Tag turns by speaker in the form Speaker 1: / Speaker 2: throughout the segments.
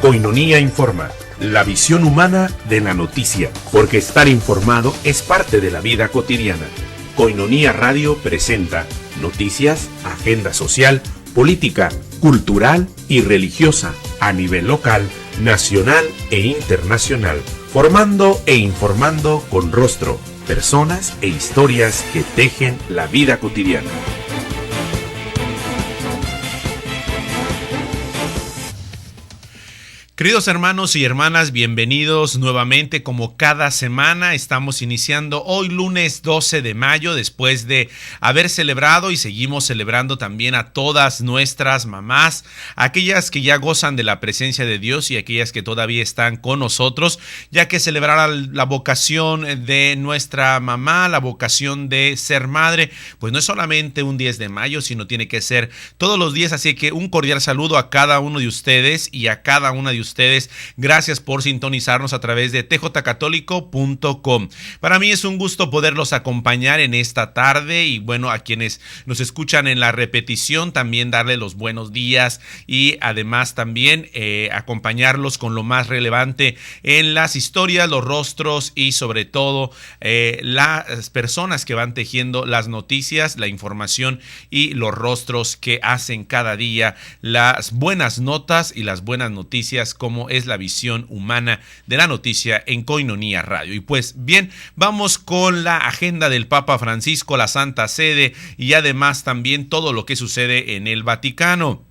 Speaker 1: Koinonia Informa, la visión humana de la noticia, porque estar informado es parte de la vida cotidiana. Koinonia Radio presenta noticias, agenda social, política, cultural y religiosa a nivel local, nacional e internacional, formando e informando con rostro, personas e historias que tejen la vida cotidiana.
Speaker 2: Queridos hermanos y hermanas, bienvenidos nuevamente. Como cada semana estamos iniciando hoy lunes 12 de mayo después de haber celebrado y seguimos celebrando también a todas nuestras mamás, aquellas que ya gozan de la presencia de Dios y aquellas que todavía están con nosotros, ya que celebrar la vocación de nuestra mamá, la vocación de ser madre, pues no es solamente un 10 de mayo, sino tiene que ser todos los días. Así que un cordial saludo a cada uno de ustedes y a cada una de ustedes. Gracias por sintonizarnos a través de tjcatólico.com. Para mí es un gusto poderlos acompañar en esta tarde y bueno, a quienes nos escuchan en la repetición también darle los buenos días y además también acompañarlos con lo más relevante en las historias, los rostros y sobre todo las personas que van tejiendo las noticias, la información y los rostros que hacen cada día las buenas notas y las buenas noticias, como es la visión humana de la noticia en Koinonia Radio. Y pues bien, vamos con la agenda del Papa Francisco, la Santa Sede y además también todo lo que sucede en el Vaticano.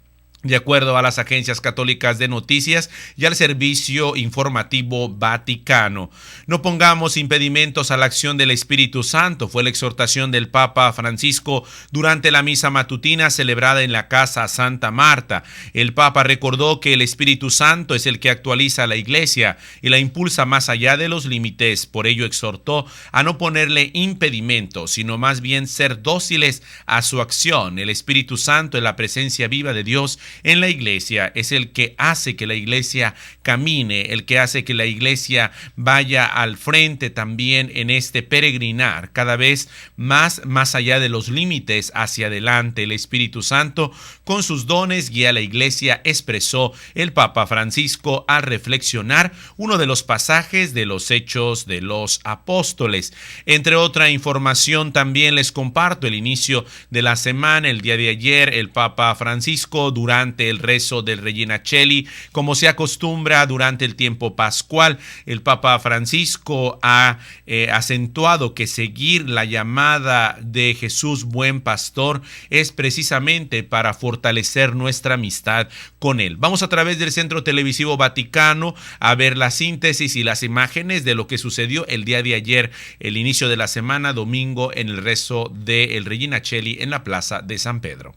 Speaker 2: De acuerdo a las agencias católicas de noticias y al Servicio Informativo Vaticano. No pongamos impedimentos a la acción del Espíritu Santo, fue la exhortación del Papa Francisco durante la misa matutina celebrada en la Casa Santa Marta. El Papa recordó que el Espíritu Santo es el que actualiza a la Iglesia y la impulsa más allá de los límites. Por ello exhortó a no ponerle impedimentos, sino más bien ser dóciles a su acción. El Espíritu Santo es la presencia viva de Dios en la Iglesia, es el que hace que la Iglesia camine, el que hace que la Iglesia vaya al frente también en este peregrinar, cada vez más allá de los límites hacia adelante. El Espíritu Santo con sus dones guía a la Iglesia, expresó el Papa Francisco al reflexionar uno de los pasajes de los Hechos de los Apóstoles. Entre otra información también les comparto el inicio de la semana. El día de ayer el Papa Francisco durante el rezo del Regina Coeli, como se acostumbra durante el tiempo pascual, el Papa Francisco ha acentuado que seguir la llamada de Jesús Buen Pastor es precisamente para fortalecer nuestra amistad con Él. Vamos a través del Centro Televisivo Vaticano a ver la síntesis y las imágenes de lo que sucedió el día de ayer, el inicio de la semana, domingo, en el rezo del Regina Coeli en la Plaza de San Pedro.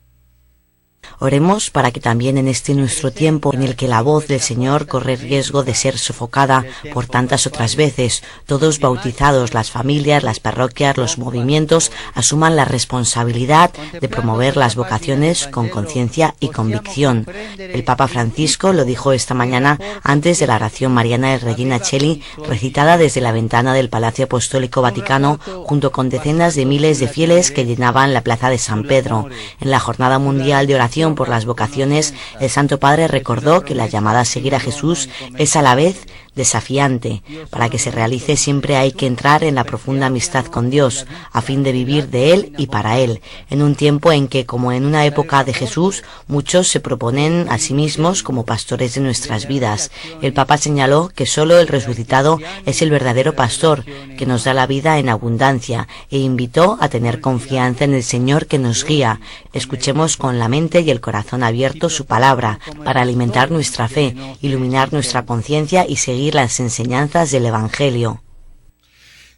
Speaker 3: Oremos para que también en este nuestro tiempo en el que la voz del Señor corre riesgo de ser sofocada por tantas otras veces, todos bautizados, las familias, las parroquias, los movimientos, asuman la responsabilidad de promover las vocaciones con conciencia y convicción. El Papa Francisco lo dijo esta mañana antes de la oración mariana del Regina Coeli, recitada desde la ventana del Palacio Apostólico Vaticano, junto con decenas de miles de fieles que llenaban la plaza de San Pedro. En la Jornada Mundial de Oración por las vocaciones, el Santo Padre recordó que la llamada a seguir a Jesús es a la vez desafiante. Para que se realice siempre hay que entrar en la profunda amistad con Dios, a fin de vivir de Él y para Él, en un tiempo en que, como en una época de Jesús, muchos se proponen a sí mismos como pastores de nuestras vidas. El Papa señaló que solo el resucitado es el verdadero pastor, que nos da la vida en abundancia, e invitó a tener confianza en el Señor que nos guía. Escuchemos con la mente y el corazón abierto su palabra, para alimentar nuestra fe, iluminar nuestra conciencia y seguir las enseñanzas del Evangelio.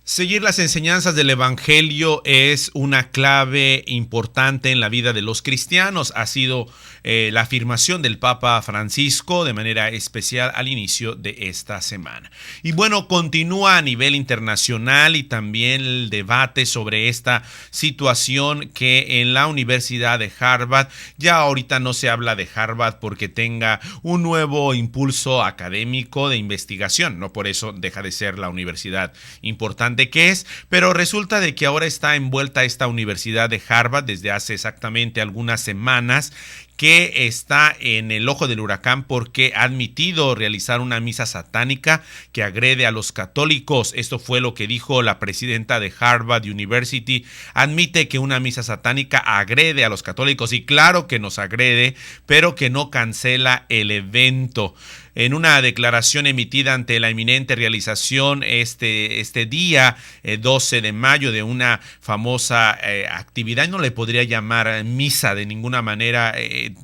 Speaker 2: Seguir las enseñanzas del Evangelio es una clave importante en la vida de los cristianos. Ha sido la afirmación del Papa Francisco de manera especial al inicio de esta semana. Y bueno, continúa a nivel internacional y también el debate sobre esta situación que en la Universidad de Harvard, ya ahorita no se habla de Harvard porque tenga un nuevo impulso académico de investigación, no por eso deja de ser la universidad importante que es, pero resulta de que ahora está envuelta esta Universidad de Harvard desde hace exactamente algunas semanas, que está en el ojo del huracán porque ha admitido realizar una misa satánica que agrede a los católicos. Esto fue lo que dijo la presidenta de Harvard University. Admite que una misa satánica agrede a los católicos, y claro que nos agrede, pero que no cancela el evento. En una declaración emitida ante la eminente realización este día 12 de mayo de una famosa actividad, no le podría llamar misa de ninguna manera,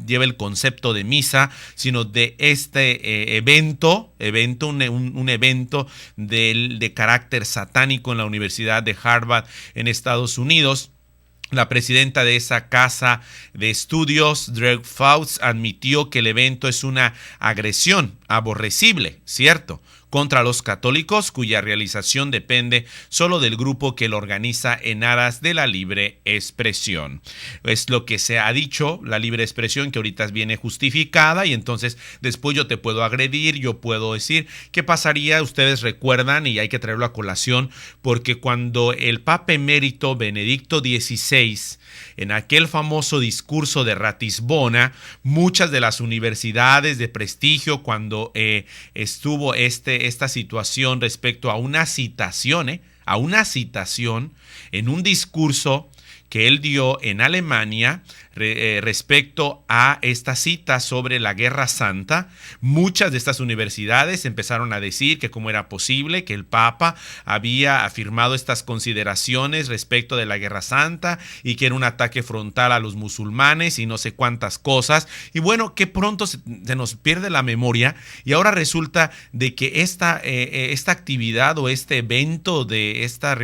Speaker 2: lleva el concepto de misa, sino de este evento, un evento de carácter satánico en la Universidad de Harvard en Estados Unidos. La presidenta de esa casa de estudios, Drake Fauts, admitió que el evento es una agresión aborrecible, ¿cierto?, contra los católicos, cuya realización depende solo del grupo que lo organiza en aras de la libre expresión. Es lo que se ha dicho, la libre expresión, que ahorita viene justificada, y entonces después yo te puedo agredir, yo puedo decir. ¿Qué pasaría? Ustedes recuerdan, y hay que traerlo a colación, porque cuando el Papa emérito Benedicto XVI, en aquel famoso discurso de Ratisbona, muchas de las universidades de prestigio, cuando estuvo esta situación respecto a una citación en un discurso que él dio en Alemania respecto a esta cita sobre la Guerra Santa, muchas de estas universidades empezaron a decir que cómo era posible que el Papa había afirmado estas consideraciones respecto de la Guerra Santa y que era un ataque frontal a los musulmanes y no sé cuántas cosas. Y bueno, que pronto se nos pierde la memoria, y ahora resulta de que esta actividad o este evento de esta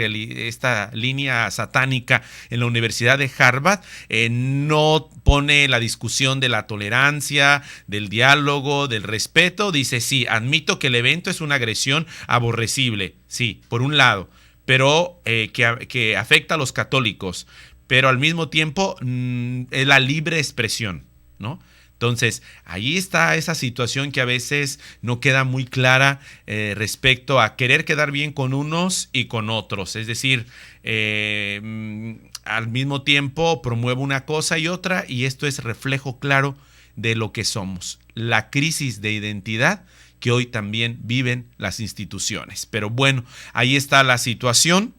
Speaker 2: línea satánica en la Universidad de Harvard no pone la discusión de la tolerancia, del diálogo, del respeto. Dice, sí, admito que el evento es una agresión aborrecible, sí, por un lado, pero que afecta a los católicos, pero al mismo tiempo es la libre expresión, ¿no? Entonces, ahí está esa situación que a veces no queda muy clara respecto a querer quedar bien con unos y con otros. Es decir, al mismo tiempo promueve una cosa y otra, y esto es reflejo claro de lo que somos. La crisis de identidad que hoy también viven las instituciones. Pero bueno, ahí está la situación.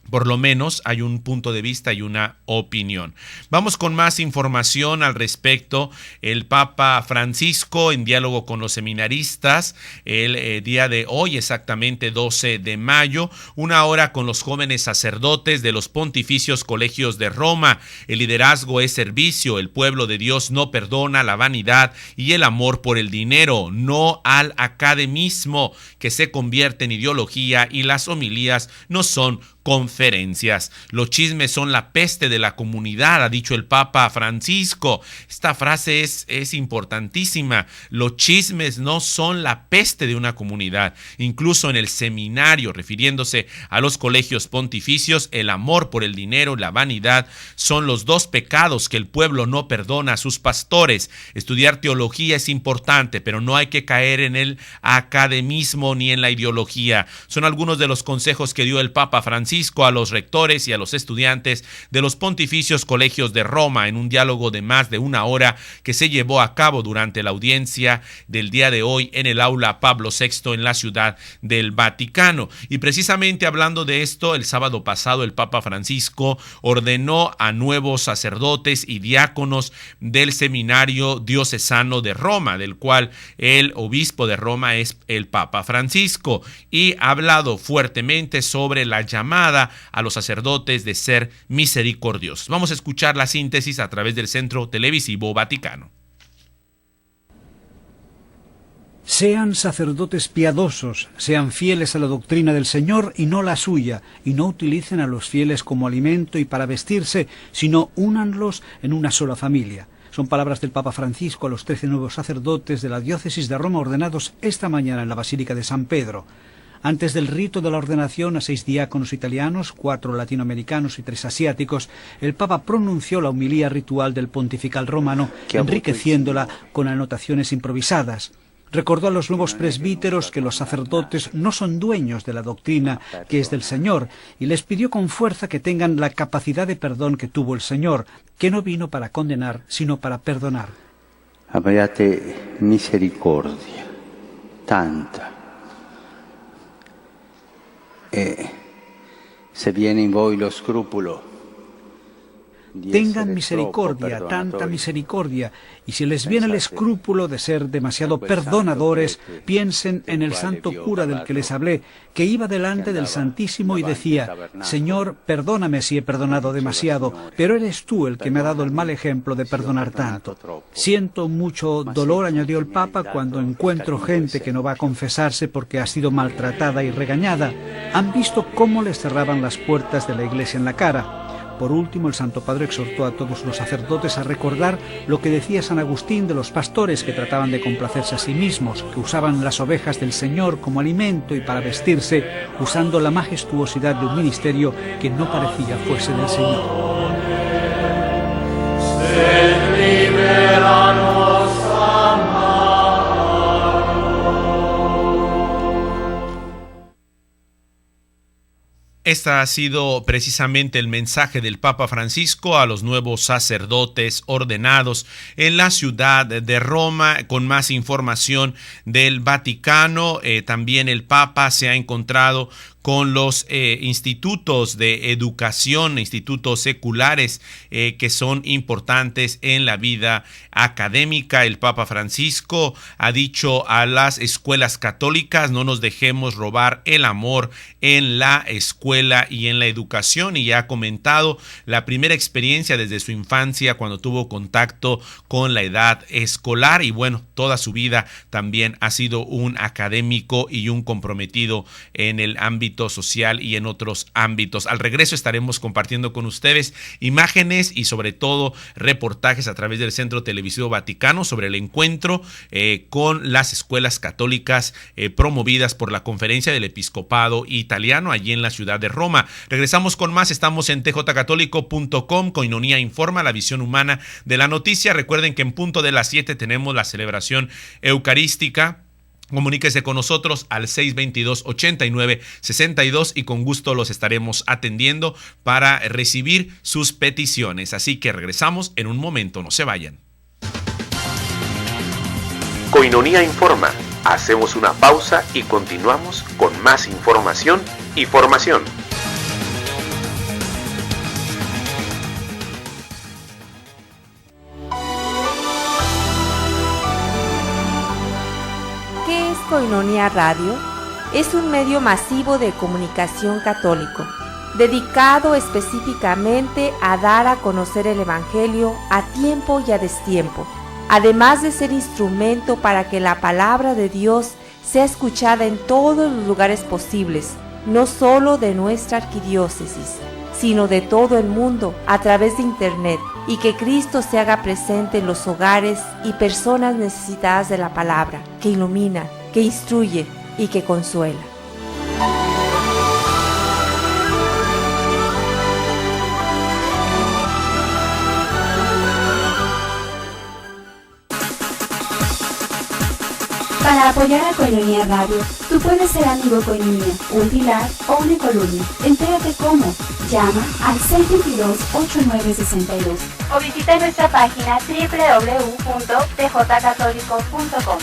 Speaker 2: Por lo menos hay un punto de vista y una opinión. Vamos con más información al respecto. El Papa Francisco, en diálogo con los seminaristas, el día de hoy, exactamente 12 de mayo, una hora con los jóvenes sacerdotes de los pontificios colegios de Roma. El liderazgo es servicio, el pueblo de Dios no perdona la vanidad y el amor por el dinero, no al academismo que se convierte en ideología, y las homilías no son conferencias. Los chismes son la peste de la comunidad, ha dicho el Papa Francisco. Esta frase es importantísima. Los chismes no son la peste de una comunidad. Incluso en el seminario, refiriéndose a los colegios pontificios, el amor por el dinero y la vanidad son los dos pecados que el pueblo no perdona a sus pastores. Estudiar teología es importante, pero no hay que caer en el academismo ni en la ideología. Son algunos de los consejos que dio el Papa Francisco a los rectores y a los estudiantes de los pontificios colegios de Roma en un diálogo de más de una hora que se llevó a cabo durante la audiencia del día de hoy en el aula Pablo VI en la Ciudad del Vaticano. Y precisamente hablando de esto, el sábado pasado el Papa Francisco ordenó a nuevos sacerdotes y diáconos del seminario diocesano de Roma, del cual el obispo de Roma es el Papa Francisco, y ha hablado fuertemente sobre la llamada a los sacerdotes de ser misericordiosos. Vamos a escuchar la síntesis a través del Centro Televisivo Vaticano.
Speaker 4: Sean sacerdotes piadosos, sean fieles a la doctrina del Señor y no la suya, y no utilicen a los fieles como alimento y para vestirse, sino únanlos en una sola familia. Son palabras del Papa Francisco a los 13 nuevos sacerdotes de la diócesis de Roma ordenados esta mañana en la Basílica de San Pedro. Antes del rito de la ordenación a 6 diáconos italianos, 4 latinoamericanos y 3 asiáticos, el Papa pronunció la homilía ritual del pontifical romano, enriqueciéndola con anotaciones improvisadas. Recordó a los nuevos presbíteros que los sacerdotes no son dueños de la doctrina que es del Señor, y les pidió con fuerza que tengan la capacidad de perdón que tuvo el Señor, que no vino para condenar, sino para perdonar.
Speaker 5: Abbiate misericordia, tanta. E se viene in voi lo scrupolo,
Speaker 4: tengan misericordia, tanta misericordia, y si les viene el escrúpulo de ser demasiado perdonadores, piensen en el santo cura del que les hablé, que iba delante del Santísimo y decía: Señor, perdóname si he perdonado demasiado, pero eres tú el que me ha dado el mal ejemplo de perdonar tanto. Siento mucho dolor, añadió el Papa, cuando encuentro gente que no va a confesarse porque ha sido maltratada y regañada. Han visto cómo les cerraban las puertas de la iglesia en la cara. Por último, el Santo Padre exhortó a todos los sacerdotes a recordar lo que decía San Agustín de los pastores que trataban de complacerse a sí mismos, que usaban las ovejas del Señor como alimento y para vestirse, usando la majestuosidad de un ministerio que no parecía fuese del Señor.
Speaker 2: Este ha sido precisamente el mensaje del Papa Francisco a los nuevos sacerdotes ordenados en la ciudad de Roma. Con más información del Vaticano, también el Papa se ha encontrado con los institutos de educación, institutos seculares que son importantes en la vida académica. El Papa Francisco ha dicho a las escuelas católicas: no nos dejemos robar el amor en la escuela y en la educación, y ha comentado la primera experiencia desde su infancia cuando tuvo contacto con la edad escolar, y bueno, toda su vida también ha sido un académico y un comprometido en el ámbito social y en otros ámbitos. Al regreso estaremos compartiendo con ustedes imágenes y sobre todo reportajes a través del Centro Televisivo Vaticano sobre el encuentro con las escuelas católicas promovidas por la Conferencia del Episcopado Italiano allí en la ciudad de Roma. Regresamos con más, estamos en tjcatólico.com, Koinonia Informa, la visión humana de la noticia. Recuerden que en punto de las 7 tenemos la celebración eucarística. Comuníquese con nosotros al 622-89-62 y con gusto los estaremos atendiendo para recibir sus peticiones. Así que regresamos en un momento, no se vayan.
Speaker 1: Koinonia Informa. Hacemos una pausa y continuamos con más información y formación.
Speaker 6: ¿Qué es Koinonia Radio? Es un medio masivo de comunicación católico, dedicado específicamente a dar a conocer el Evangelio a tiempo y a destiempo, además de ser instrumento para que la palabra de Dios sea escuchada en todos los lugares posibles, no solo de nuestra arquidiócesis, sino de todo el mundo a través de Internet, y que Cristo se haga presente en los hogares y personas necesitadas de la palabra, que ilumina, que instruye y que consuela.
Speaker 7: Para apoyar a Koinonia Radio, tú puedes ser amigo Koinonia, un pilar o una columna. Entérate cómo. Llama al 622-8962 o visita nuestra página www.tjcatólico.com.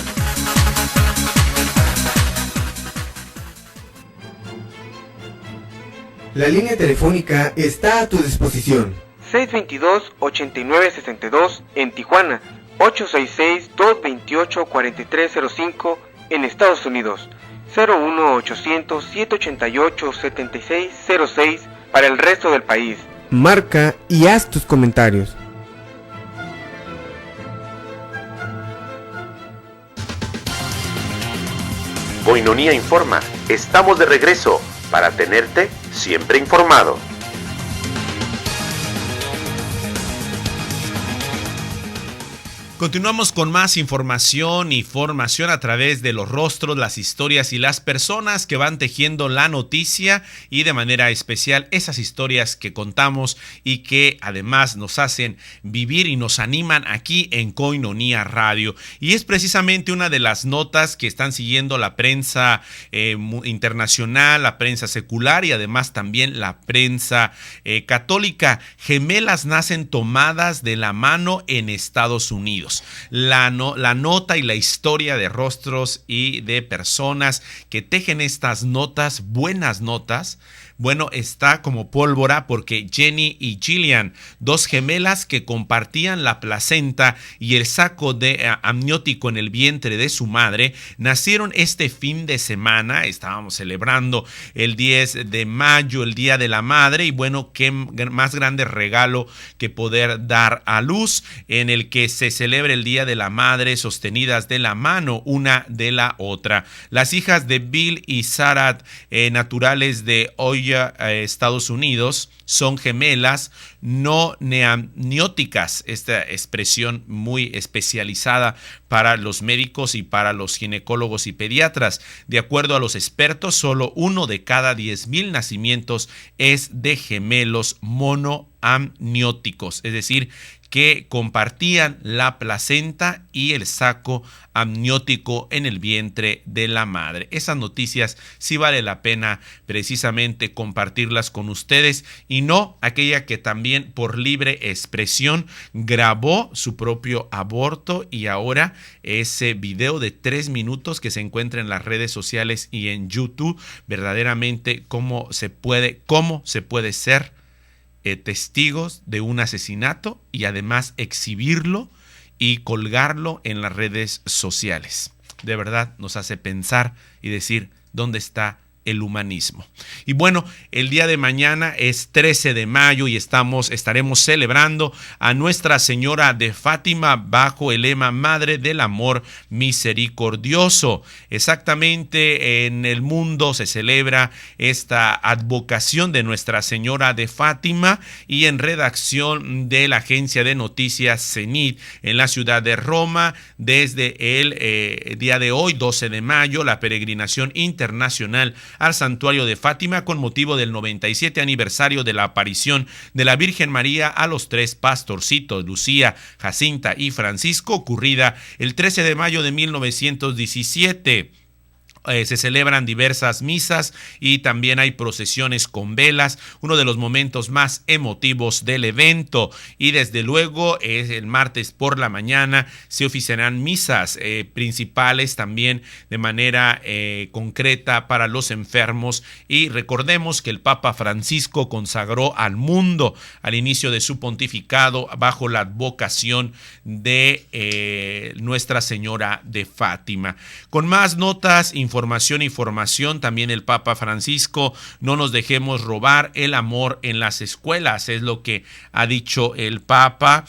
Speaker 8: La línea telefónica está a tu disposición.
Speaker 9: 622-8962 en Tijuana, 866-228-4305 en Estados Unidos, 01800-788-7606 para el resto del país.
Speaker 8: Marca y haz tus comentarios.
Speaker 1: Koinonia Informa. Estamos de regreso para tenerte siempre informado.
Speaker 2: Continuamos con más información y formación a través de los rostros, las historias y las personas que van tejiendo la noticia, y de manera especial esas historias que contamos y que además nos hacen vivir y nos animan aquí en Koinonia Radio. Y es precisamente una de las notas que están siguiendo la prensa internacional, la prensa secular y además también la prensa católica. Gemelas nacen tomadas de la mano en Estados Unidos. Unidos. La nota y la historia de rostros y de personas que tejen estas notas, buenas notas, bueno, está como pólvora porque Jenny y Gillian, dos gemelas que compartían la placenta y el saco de amniótico en el vientre de su madre, nacieron este fin de semana. Estábamos celebrando el 10 de mayo, el Día de la Madre, y bueno, qué más grande regalo que poder dar a luz, en el que se celebra el Día de la Madre sostenidas de la mano una de la otra. Las hijas de Bill y Sarah, naturales de Ohio, Estados Unidos, son gemelas no neamnióticas, esta expresión muy especializada para los médicos y para los ginecólogos y pediatras. De acuerdo a los expertos, solo 1 de cada 10,000 nacimientos es de gemelos monoamnióticos, es decir, que compartían la placenta y el saco amniótico en el vientre de la madre. Esas noticias sí vale la pena precisamente compartirlas con ustedes, y no aquella que también por libre expresión grabó su propio aborto, y ahora ese video de 3 minutos que se encuentra en las redes sociales y en YouTube, verdaderamente cómo se puede ser testigos de un asesinato y además exhibirlo y colgarlo en las redes sociales. De verdad nos hace pensar y decir, ¿dónde está el humanismo? Y bueno, el día de mañana es 13 de mayo y estaremos celebrando a Nuestra Señora de Fátima bajo el lema Madre del Amor Misericordioso. Exactamente, en el mundo se celebra esta advocación de Nuestra Señora de Fátima, y en redacción de la agencia de noticias CENIT en la ciudad de Roma, desde el día de hoy, 12 de mayo, la peregrinación internacional al santuario de Fátima con motivo del 97 aniversario de la aparición de la Virgen María a los 3 pastorcitos, Lucía, Jacinta y Francisco, ocurrida el 13 de mayo de 1917. Se celebran diversas misas y también hay procesiones con velas, uno de los momentos más emotivos del evento. Y desde luego el martes por la mañana se oficiarán misas principales también de manera concreta para los enfermos. Y recordemos que el Papa Francisco consagró al mundo al inicio de su pontificado bajo la advocación de Nuestra Señora de Fátima. Con más notas, información, también el Papa Francisco: no nos dejemos robar el amor en las escuelas, es lo que ha dicho el Papa,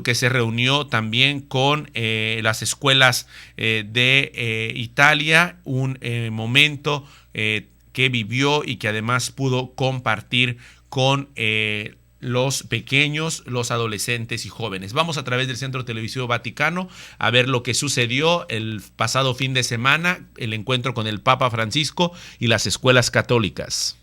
Speaker 2: que se reunió también con las escuelas de Italia, un momento que vivió y que además pudo compartir con los pequeños, los adolescentes y jóvenes. Vamos a través del Centro Televisivo Vaticano a ver lo que sucedió el pasado fin de semana, el encuentro con el Papa Francisco y las escuelas católicas.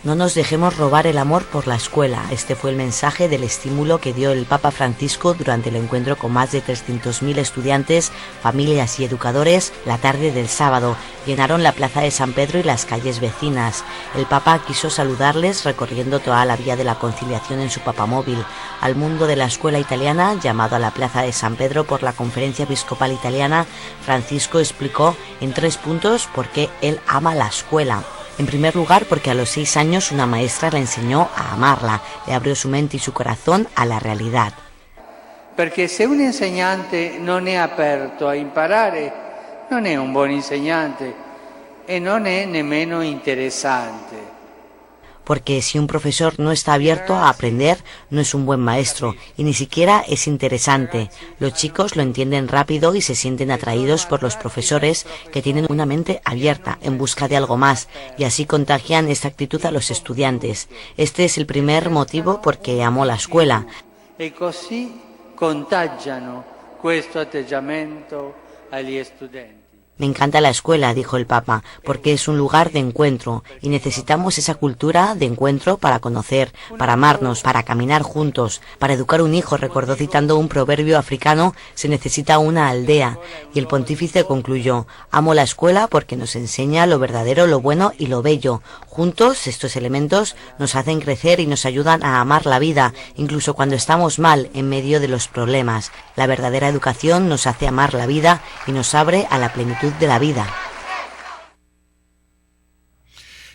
Speaker 3: No nos dejemos robar el amor por la escuela. Este fue el mensaje del estímulo que dio el Papa Francisco durante el encuentro con más de 300.000 estudiantes, familias y educadores la tarde del sábado. Llenaron la plaza de San Pedro y las calles vecinas. El Papa quiso saludarles recorriendo toda la vía de la Conciliación en su papamóvil. Al mundo de la escuela italiana, llamado a la plaza de San Pedro por la Conferencia Episcopal Italiana, Francisco explicó en 3 puntos por qué él ama la escuela. En primer lugar, porque a los 6 años una maestra le enseñó a amarla, le abrió su mente y su corazón a la realidad.
Speaker 5: Perché se un insegnante non è aperto a imparare, non è un buon insegnante e non è nemmeno interessante.
Speaker 3: Porque si un profesor no está abierto a aprender, no es un buen maestro y ni siquiera es interesante. Los chicos lo entienden rápido y se sienten atraídos por los profesores que tienen una mente abierta en busca de algo más, y así contagian esta actitud a los estudiantes. Este es el primer motivo por que amo la escuela.
Speaker 5: E così contagiano questo atteggiamento agli studenti.
Speaker 3: Me encanta la escuela, dijo el Papa, porque es un lugar de encuentro y necesitamos esa cultura de encuentro para conocer, para amarnos, para caminar juntos, para educar un hijo, recordó citando un proverbio africano, se necesita una aldea. Y el pontífice concluyó, amo la escuela porque nos enseña lo verdadero, lo bueno y lo bello. Juntos, estos elementos nos hacen crecer y nos ayudan a amar la vida, incluso cuando estamos mal en medio de los problemas. La verdadera educación nos hace amar la vida y nos abre a la plenitud de la vida.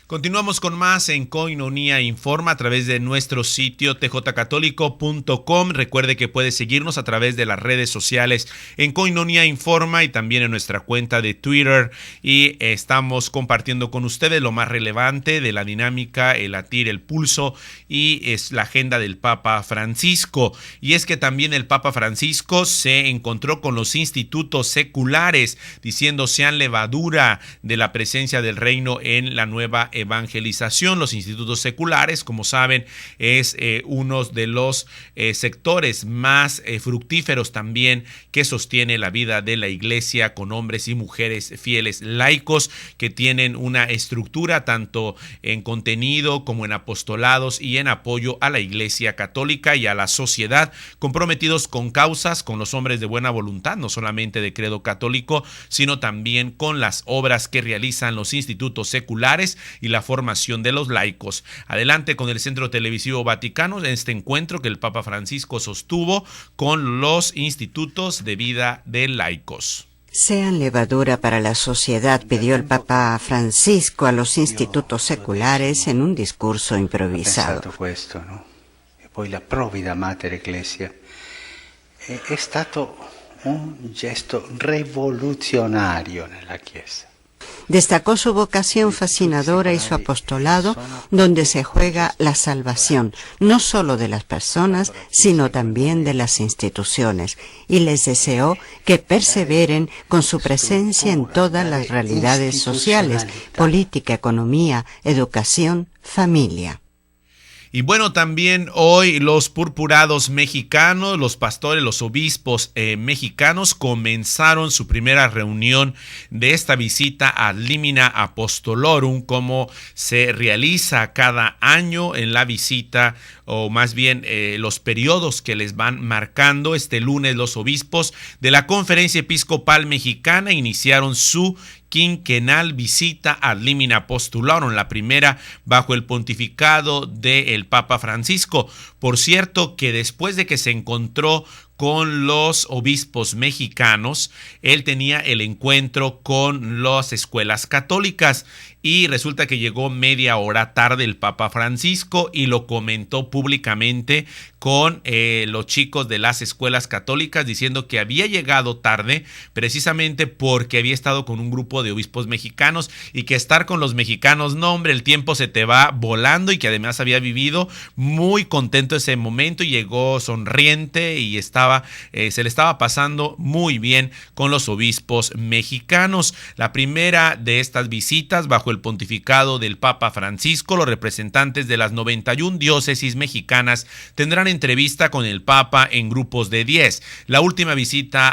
Speaker 2: Continuamos con más en Koinonia Informa a través de nuestro sitio tjcatólico.com. Recuerde que puede seguirnos a través de las redes sociales en Koinonia Informa y también en nuestra cuenta de Twitter. Y estamos compartiendo con ustedes lo más relevante de la dinámica, el latir, el pulso y es la agenda del Papa Francisco. Y es que también el Papa Francisco se encontró con los institutos seculares, diciendo sean levadura de la presencia del reino en la nueva evangelización. Los institutos seculares, como saben, es uno de los sectores más fructíferos también que sostiene la vida de la iglesia, con hombres y mujeres fieles laicos que tienen una estructura tanto en contenido como en apostolados y en apoyo a la iglesia católica y a la sociedad, comprometidos con causas, con los hombres de buena voluntad, no solamente de credo católico, sino también con las obras que realizan los institutos seculares y la formación de los laicos. Adelante con el Centro Televisivo Vaticano, en este encuentro que el Papa Francisco sostuvo con los institutos de vida de laicos.
Speaker 10: Sean levadura para la sociedad, pidió el Papa Francisco a los institutos seculares en un discurso improvisado.
Speaker 11: Questo, no? E poi la provvida Mater Ecclesia è stato un gesto rivoluzionario nella Chiesa.
Speaker 10: Destacó su vocación fascinadora y su apostolado, donde se juega la salvación, no solo de las personas, sino también de las instituciones, y les deseó que perseveren con su presencia en todas las realidades sociales, política, economía, educación, familia.
Speaker 2: Y bueno, también hoy los purpurados mexicanos, los pastores, los obispos mexicanos comenzaron su primera reunión de esta visita ad limina apostolorum, como se realiza cada año en la visita, o más bien los periodos que les van marcando. Este lunes los obispos de la Conferencia Episcopal Mexicana iniciaron su quinquenal visita ad limina apostolorum, la primera bajo el pontificado del Papa Francisco. Por cierto, que después de que se encontró con los obispos mexicanos, él tenía el encuentro con las escuelas católicas y resulta que llegó media hora tarde el Papa Francisco y lo comentó públicamente con los chicos de las escuelas católicas, diciendo que había llegado tarde precisamente porque había estado con un grupo de obispos mexicanos y que estar con los mexicanos, no hombre, el tiempo se te va volando, y que además había vivido muy contento ese momento y llegó sonriente y se le estaba pasando muy bien con los obispos mexicanos. La primera de estas visitas bajo el pontificado del Papa Francisco, los representantes de las 91 diócesis mexicanas tendrán entrevista con el Papa en grupos de 10. La última visita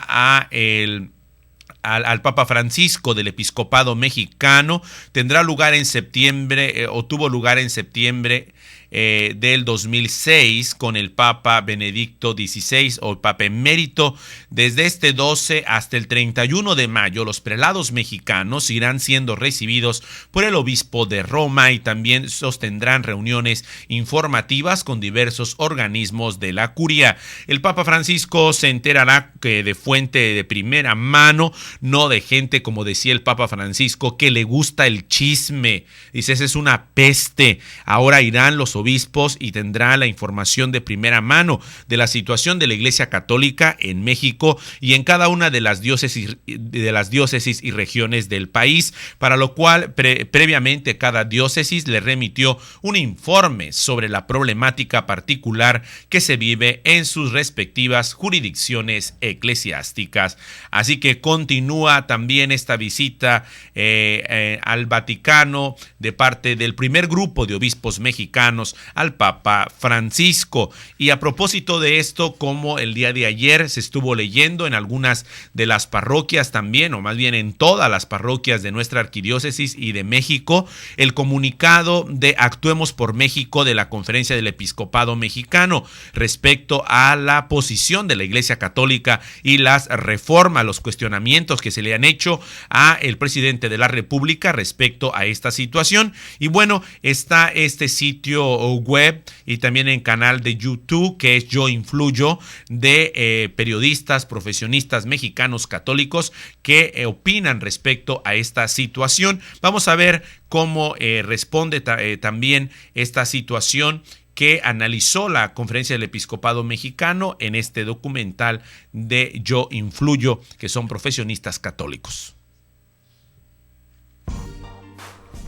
Speaker 2: al Papa Francisco del Episcopado Mexicano tendrá lugar en septiembre, tuvo lugar en septiembre del 2006 con el Papa Benedicto XVI, o el Papa Emérito. Desde este 12 hasta el 31 de mayo, los prelados mexicanos irán siendo recibidos por el obispo de Roma y también sostendrán reuniones informativas con diversos organismos de la curia. El Papa Francisco se enterará que de fuente de primera mano, no de gente, como decía el Papa Francisco, que le gusta el chisme. Dice, esa es una peste. Ahora irán los obispos y tendrá la información de primera mano de la situación de la Iglesia Católica en México y en cada una de las diócesis y regiones del país, para lo cual previamente cada diócesis le remitió un informe sobre la problemática particular que se vive en sus respectivas jurisdicciones eclesiásticas. Así que continúa también esta visita al Vaticano de parte del primer grupo de obispos mexicanos menos al Papa Francisco. Y a propósito de esto, como el día de ayer se estuvo leyendo en algunas de las parroquias también, o más bien en todas las parroquias de nuestra arquidiócesis y de México, el comunicado de Actuemos por México de la Conferencia del Episcopado Mexicano respecto a la posición de la Iglesia Católica y las reformas, los cuestionamientos que se le han hecho a el presidente de la República respecto a esta situación. Y bueno, está este sitio web y también en canal de YouTube que es Yo Influyo, de periodistas, profesionistas mexicanos católicos que opinan respecto a esta situación. Vamos a ver cómo responde también esta situación que analizó la Conferencia del Episcopado Mexicano en este documental de Yo Influyo, que son profesionistas católicos.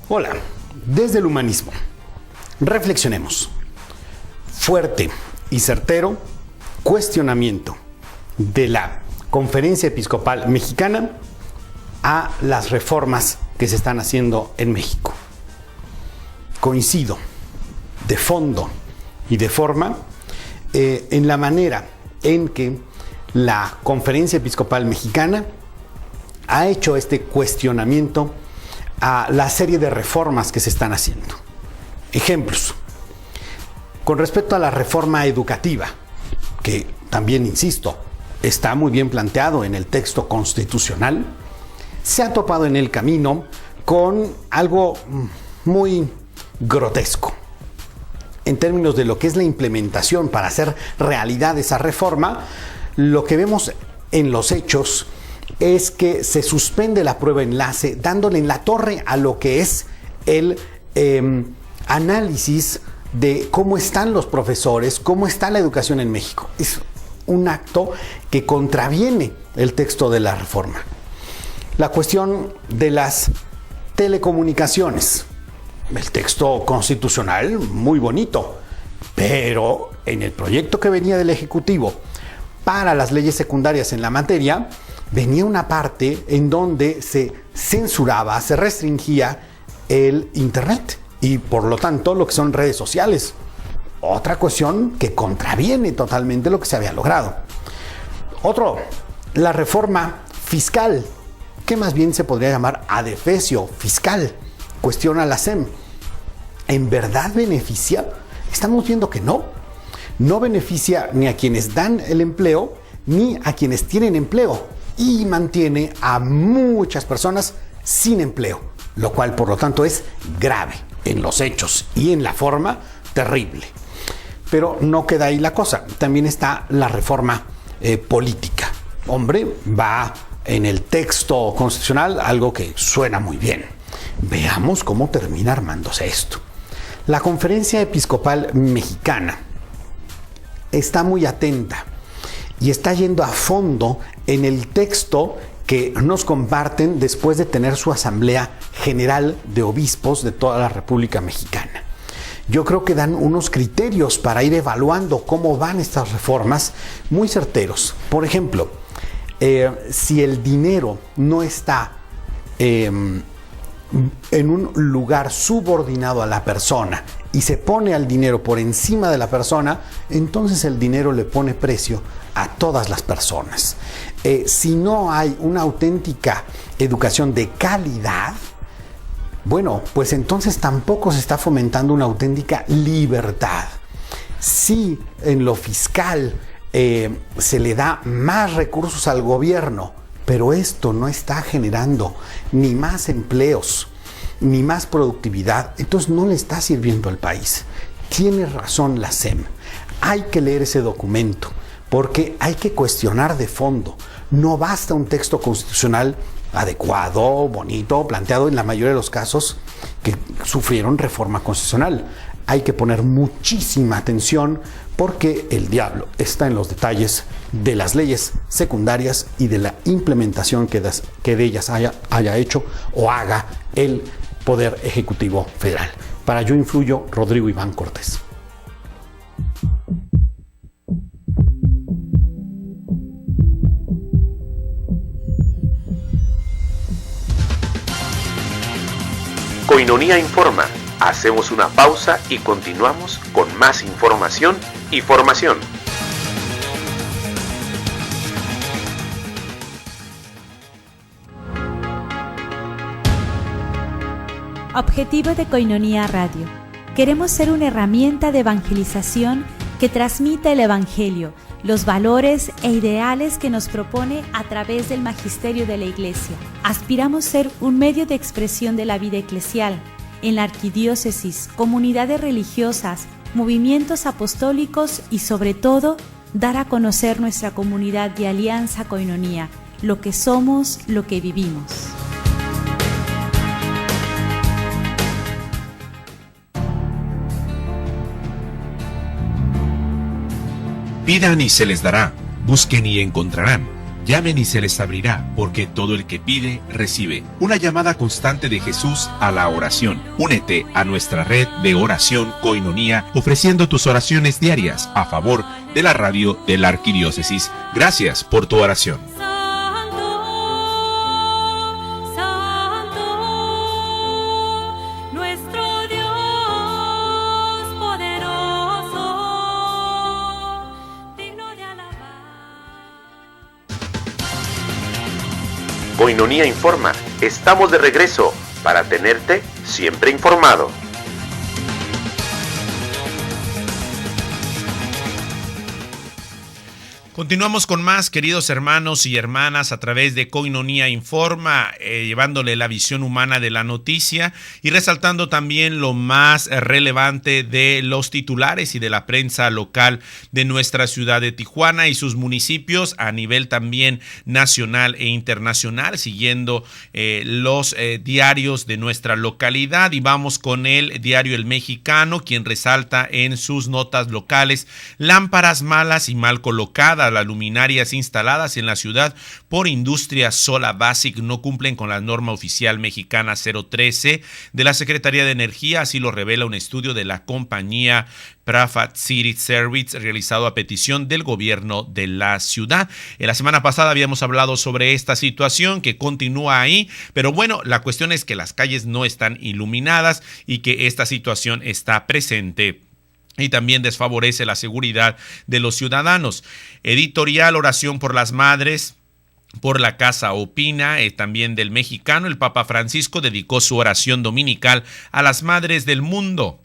Speaker 12: Hola, desde el humanismo, reflexionemos. Fuerte y certero cuestionamiento de la Conferencia Episcopal Mexicana a las reformas que se están haciendo en México. Coincido de fondo y de forma en la manera en que la Conferencia Episcopal Mexicana ha hecho este cuestionamiento a la serie de reformas que se están haciendo. Ejemplos. Con respecto a la reforma educativa, que también, insisto, está muy bien planteado en el texto constitucional, se ha topado en el camino con algo muy grotesco. En términos de lo que es la implementación para hacer realidad esa reforma, lo que vemos en los hechos es que se suspende la prueba enlace, dándole en la torre a lo que es el análisis de cómo están los profesores, cómo está la educación en México. Es un acto que contraviene el texto de la reforma. La cuestión de las telecomunicaciones. El texto constitucional, muy bonito, pero en el proyecto que venía del Ejecutivo para las leyes secundarias en la materia, venía una parte en donde se censuraba, se restringía el Internet y por lo tanto lo que son redes sociales. Otra cuestión que contraviene totalmente lo que se había logrado. Otro, la reforma fiscal, que más bien se podría llamar adefesio fiscal. Cuestiona la SEM. ¿En verdad beneficia? Estamos viendo que no. No beneficia ni a quienes dan el empleo, ni a quienes tienen empleo. Y mantiene a muchas personas sin empleo. Lo cual, por lo tanto, es grave en los hechos y en la forma, terrible. Pero no queda ahí la cosa. También está la reforma política. Hombre, va en el texto constitucional algo que suena muy bien. Veamos cómo termina armándose esto. La Conferencia Episcopal Mexicana está muy atenta y está yendo a fondo en el texto que nos comparten después de tener su Asamblea General de Obispos de toda la República Mexicana. Yo creo que dan unos criterios para ir evaluando cómo van estas reformas muy certeros. Por ejemplo, si el dinero no está en un lugar subordinado a la persona y se pone al dinero por encima de la persona, entonces el dinero le pone precio a todas las personas. Si no hay una auténtica educación de calidad, bueno, pues entonces tampoco se está fomentando una auténtica libertad. Si en lo fiscal se le da más recursos al gobierno, pero esto no está generando ni más empleos, ni más productividad, entonces no le está sirviendo al país. Tiene razón la SEM. Hay que leer ese documento, porque hay que cuestionar de fondo. No basta un texto constitucional adecuado, bonito, planteado en la mayoría de los casos que sufrieron reforma constitucional. Hay que poner muchísima atención porque el diablo está en los detalles de las leyes secundarias y de la implementación que de ellas haya hecho o haga el Poder Ejecutivo Federal. Para Yo Influyo, Rodrigo Iván Cortés.
Speaker 1: Koinonia Informa, Hacemos una pausa y continuamos con más información y formación.
Speaker 13: Objetivo de Koinonia Radio. Queremos ser una herramienta de evangelización que transmita el Evangelio, los valores e ideales que nos propone a través del magisterio de la Iglesia. Aspiramos ser un medio de expresión de la vida eclesial en la arquidiócesis, comunidades religiosas, movimientos apostólicos y sobre todo, dar a conocer nuestra comunidad de Alianza Koinonia, lo que somos, lo que vivimos.
Speaker 1: Pidan y se les dará, busquen y encontrarán, llamen y se les abrirá, porque todo el que pide, recibe. Una llamada constante de Jesús a la oración. Únete a nuestra red de oración Koinonia, ofreciendo tus oraciones diarias a favor de la radio de la Arquidiócesis. Gracias por tu oración. Koinonia Informa. Estamos de regreso para tenerte siempre informado.
Speaker 2: Continuamos con más, queridos hermanos y hermanas, a través de Koinonia Informa, llevándole la visión humana de la noticia y resaltando también lo más relevante de los titulares y de la prensa local de nuestra ciudad de Tijuana y sus municipios a nivel también nacional e internacional, siguiendo los diarios de nuestra localidad. Y vamos con el diario El Mexicano, quien resalta en sus notas locales: lámparas malas y mal colocadas. Las luminarias instaladas en la ciudad por Industria Sola Basic no cumplen con la norma oficial mexicana 013 de la Secretaría de Energía, así lo revela un estudio de la compañía Prafat City Service realizado a petición del gobierno de la ciudad. En la semana pasada habíamos hablado sobre esta situación que continúa ahí, pero bueno, la cuestión es que las calles no están iluminadas y que esta situación está presente y también desfavorece la seguridad de los ciudadanos. Editorial Oración por las Madres, por la Casa Opina, también del Mexicano. El Papa Francisco dedicó su oración dominical a las madres del mundo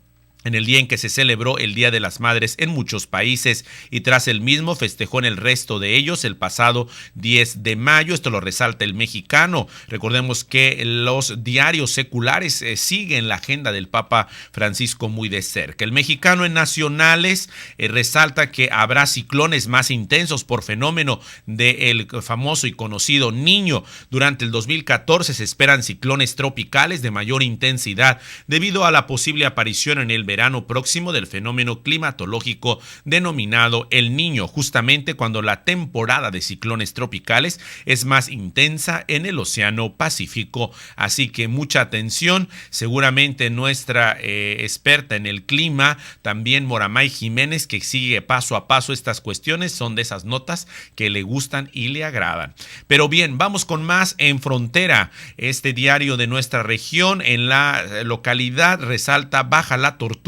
Speaker 2: en el día en que se celebró el Día de las Madres en muchos países, y tras el mismo festejó en el resto de ellos el pasado 10 de mayo. Esto lo resalta El Mexicano. Recordemos que los diarios seculares siguen la agenda del Papa Francisco muy de cerca. El Mexicano en Nacionales resalta que habrá ciclones más intensos por fenómeno del famoso y conocido Niño. Durante el 2014 se esperan ciclones tropicales de mayor intensidad debido a la posible aparición en el verano próximo del fenómeno climatológico denominado El Niño, justamente cuando la temporada de ciclones tropicales es más intensa en el Océano Pacífico. Así que mucha atención. Seguramente nuestra experta en el clima, también Moramay Jiménez, que sigue paso a paso estas cuestiones, son de esas notas que le gustan y le agradan. Pero bien, vamos con más. En Frontera, este diario de nuestra región, en la localidad resalta: baja la tortura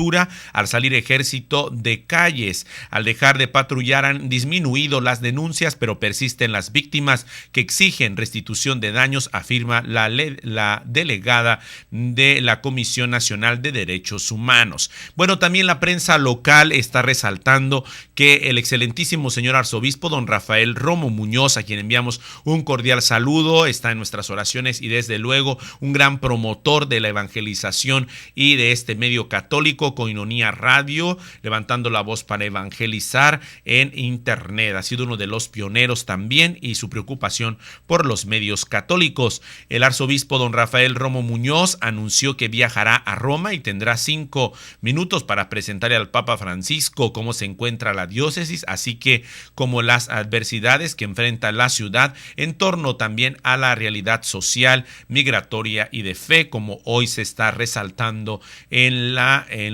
Speaker 2: al salir ejército de calles. Al dejar de patrullar han disminuido las denuncias, pero persisten las víctimas que exigen restitución de daños, afirma la delegada de la Comisión Nacional de Derechos Humanos. Bueno, también la prensa local está resaltando que el excelentísimo señor arzobispo don Rafael Romo Muñoz, a quien enviamos un cordial saludo, está en nuestras oraciones y desde luego un gran promotor de la evangelización y de este medio católico, Koinonia Radio, levantando la voz para evangelizar en internet. Ha sido uno de los pioneros también, y su preocupación por los medios católicos. El arzobispo don Rafael Romo Muñoz anunció que viajará a Roma y tendrá 5 minutos para presentarle al Papa Francisco cómo se encuentra la diócesis, así que como las adversidades que enfrenta la ciudad en torno también a la realidad social, migratoria y de fe, como hoy se está resaltando en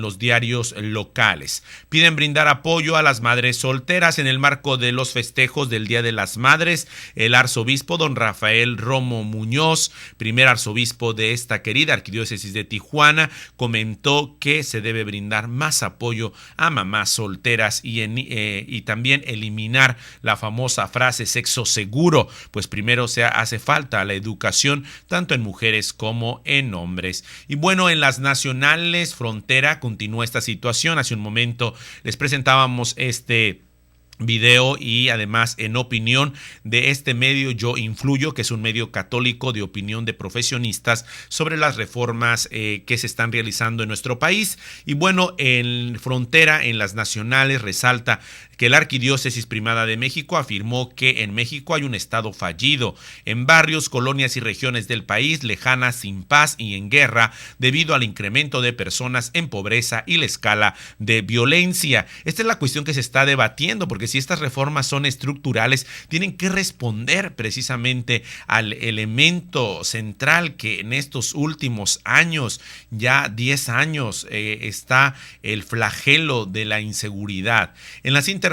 Speaker 2: en los diarios locales. Piden brindar apoyo a las madres solteras en el marco de los festejos del Día de las Madres. El arzobispo don Rafael Romo Muñoz, primer arzobispo de esta querida arquidiócesis de Tijuana, comentó que se debe brindar más apoyo a mamás solteras y también eliminar la famosa frase sexo seguro, pues primero hace falta la educación tanto en mujeres como en hombres. Y bueno, en las nacionales, Frontera continúa esta situación. Hace un momento les presentábamos este video y además en opinión de este medio Yo Influyo, que es un medio católico de opinión de profesionistas sobre las reformas que se están realizando en nuestro país. Y bueno, en Frontera, en las nacionales, resalta que la Arquidiócesis Primada de México afirmó que en México hay un estado fallido, en barrios, colonias y regiones del país lejanas, sin paz y en guerra, debido al incremento de personas en pobreza y la escala de violencia. Esta es la cuestión que se está debatiendo, porque si estas reformas son estructurales, tienen que responder precisamente al elemento central que en estos últimos años, ya 10 años, está el flagelo de la inseguridad. En las internacionales,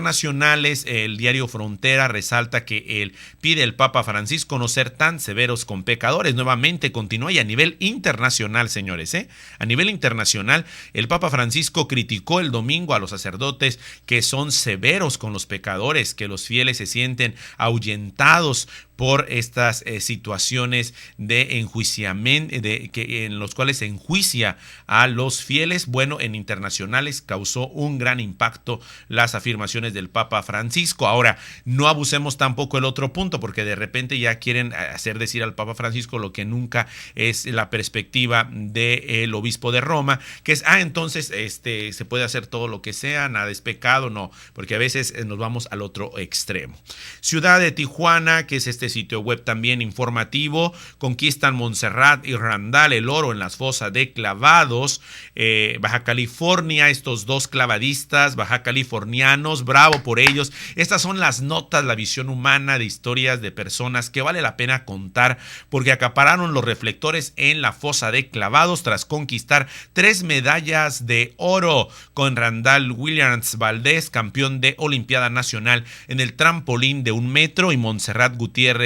Speaker 2: el diario Frontera resalta que pide el Papa Francisco no ser tan severos con pecadores. Nuevamente continúa, y a nivel internacional, señores, a nivel internacional, el Papa Francisco criticó el domingo a los sacerdotes que son severos con los pecadores, que los fieles se sienten ahuyentados por estas situaciones de enjuiciamiento, en los cuales se enjuicia a los fieles. Bueno, en internacionales causó un gran impacto las afirmaciones del Papa Francisco. Ahora, no abusemos tampoco el otro punto, porque de repente ya quieren hacer decir al Papa Francisco lo que nunca es la perspectiva del obispo de Roma, que es, entonces se puede hacer todo lo que sea, nada es pecado. No, porque a veces nos vamos al otro extremo. Ciudad de Tijuana, que es este sitio web también informativo, conquistan Montserrat y Randall el oro en las fosas de clavados. Baja California, estos dos clavadistas baja californianos, bravo por ellos. Estas son las notas, la visión humana de historias de personas que vale la pena contar, porque acapararon los reflectores en la fosa de clavados tras conquistar 3 medallas de oro, con Randall Williams Valdés, campeón de Olimpiada Nacional en el trampolín de 1 metro, y Montserrat Gutiérrez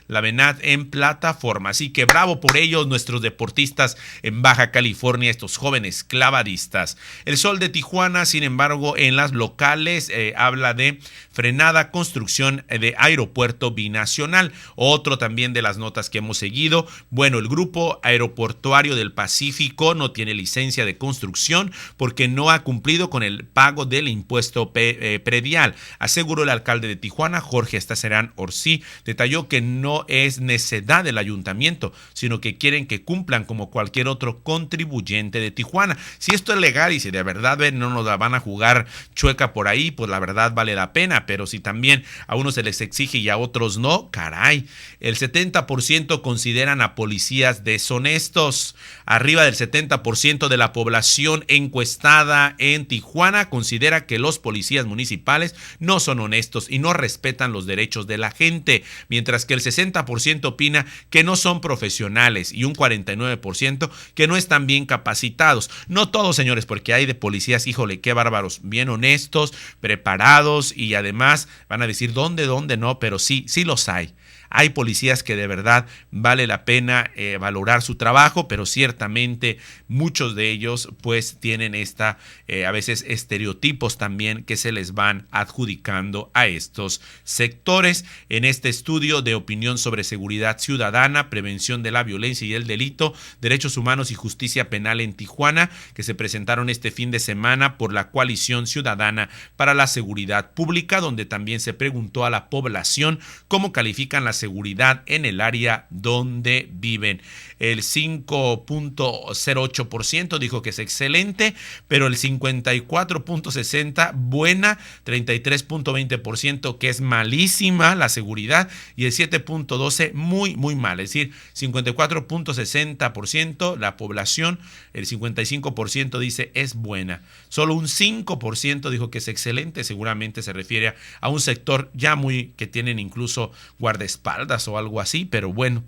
Speaker 2: Lavenat en plataforma. Así que bravo por ellos, nuestros deportistas en Baja California, estos jóvenes clavadistas. El Sol de Tijuana, sin embargo, en las locales habla de frenada construcción de aeropuerto binacional. Otro también de las notas que hemos seguido. Bueno, el Grupo Aeroportuario del Pacífico no tiene licencia de construcción porque no ha cumplido con el pago del impuesto predial, aseguró el alcalde de Tijuana, Jorge Estacerán Orsi. Detalló que no es necedad del ayuntamiento, sino que quieren que cumplan como cualquier otro contribuyente de Tijuana. Si esto es legal y si de verdad no nos la van a jugar chueca por ahí, pues la verdad vale la pena. Pero si también a unos se les exige y a otros no, caray. El 70% consideran a policías deshonestos. Arriba del 70% de la población encuestada en Tijuana considera que los policías municipales no son honestos y no respetan los derechos de la gente, mientras que el 60% opina que no son profesionales y un 49% que no están bien capacitados. No todos, señores, porque hay de policías, híjole, qué bárbaros, bien honestos, preparados, y además van a decir dónde no, pero sí los hay. Hay policías que de verdad vale la pena valorar su trabajo, pero ciertamente muchos de ellos pues tienen a veces estereotipos también que se les van adjudicando a estos sectores. En este estudio de opinión sobre seguridad ciudadana, prevención de la violencia y el delito, derechos humanos y justicia penal en Tijuana, que se presentaron este fin de semana por la Coalición Ciudadana para la Seguridad Pública, donde también se preguntó a la población cómo califican la seguridad en el área donde viven. El 5.08% dijo que es excelente, pero el 54.60% buena, 33.20% que es malísima la seguridad, y el 7.12% muy mal. Es decir, 54.60% la población, el 55% dice es buena. Solo un 5% dijo que es excelente. Seguramente se refiere a un sector ya que tienen incluso guardaespaldas o algo así, pero bueno.